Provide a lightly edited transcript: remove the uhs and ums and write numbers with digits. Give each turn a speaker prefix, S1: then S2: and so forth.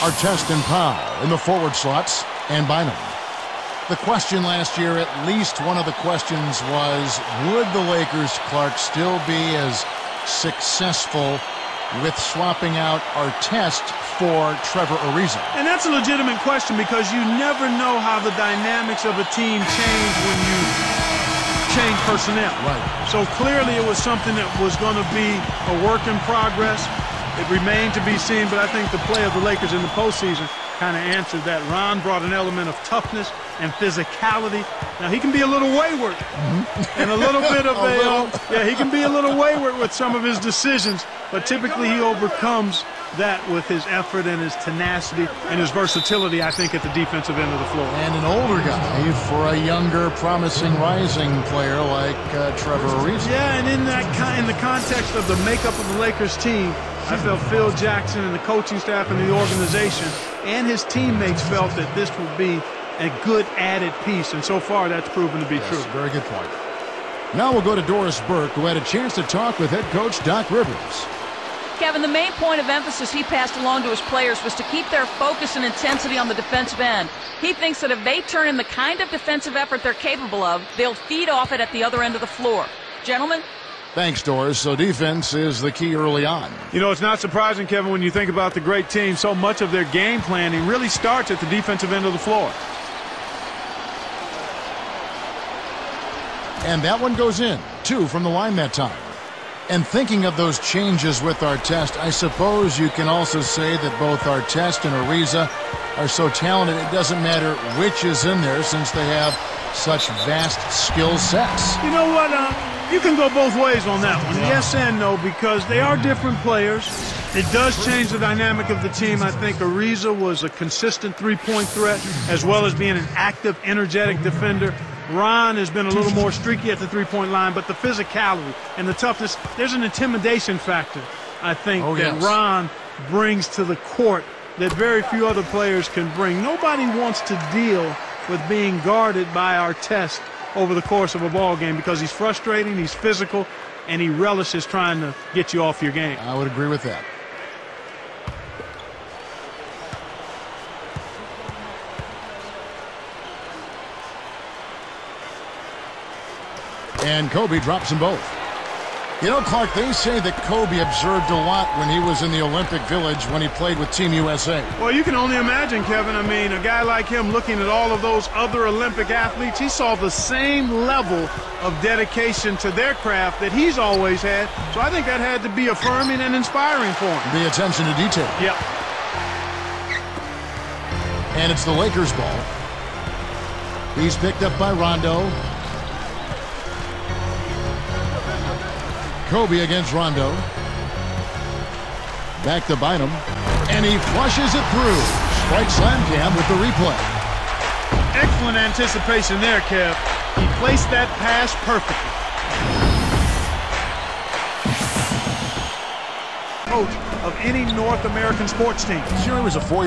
S1: Artest and Powell in the forward slots, and Bynum. The question last year, at least one of the questions was, would the Lakers, Clark, still be as successful with swapping out Artest for Trevor Ariza?
S2: And that's a legitimate question because you never know how the dynamics of a team change when you change personnel.
S1: Right.
S2: So clearly it was something that was going to be a work in progress. It remained to be seen, but I think the play of the Lakers in the postseason kind of answered that. Ron brought an element of toughness and physicality. Now, he can be a little wayward and a little bit of he can be a little wayward with some of his decisions, but typically he overcomes that with his effort and his tenacity and his versatility, I think, at the defensive end of the floor.
S1: And an older guy for a younger, promising, rising player like Trevor Ariza.
S2: Yeah, and in the context of the makeup of the Lakers team, I felt Phil Jackson and the coaching staff and the organization and his teammates felt that this would be a good added piece, and so far that's proven to be true.
S1: Very good point. Now we'll go to Doris Burke, who had a chance to talk with head coach Doc Rivers.
S3: Kevin, the main point of emphasis he passed along to his players was to keep their focus and intensity on the defensive end. He thinks that if they turn in the kind of defensive effort they're capable of, they'll feed off it at the other end of the floor. Gentlemen?
S1: Thanks, Doris. So defense is the key early on.
S2: You know, it's not surprising, Kevin, when you think about the great team. So much of their game planning really starts at the defensive end of the floor.
S1: And that one goes in. 2 from the line that time. And thinking of those changes with Artest, I suppose you can also say that both Artest and Ariza are so talented it doesn't matter which is in there since they have such vast skill sets.
S2: You know what? You can go both ways on that one. Yes and no, because they are different players. It does change the dynamic of the team. I think Ariza was a consistent three-point threat as well as being an active, energetic defender. Ron has been a little more streaky at the three-point line, but the physicality and the toughness, there's an intimidation factor, I think, that Ron brings to the court that very few other players can bring. Nobody wants to deal with being guarded by Artest over the course of a ball game because he's frustrating, he's physical, and he relishes trying to get you off your game.
S1: I would agree with that. And Kobe drops them both. You know, Clark, they say that Kobe observed a lot when he was in the Olympic Village when he played with Team USA.
S2: Well, you can only imagine, Kevin. I mean, a guy like him looking at all of those other Olympic athletes, he saw the same level of dedication to their craft that he's always had. So I think that had to be affirming and inspiring for him.
S1: The attention to detail.
S2: Yep.
S1: And it's the Lakers' ball. He's picked up by Rondo. Kobe against Rondo. Back to Bynum. And he flushes it through. Strike slam cam with the replay.
S2: Excellent anticipation there, Kev. He placed that pass perfectly. Coach of any North American sports team.
S1: Sure, he was a 4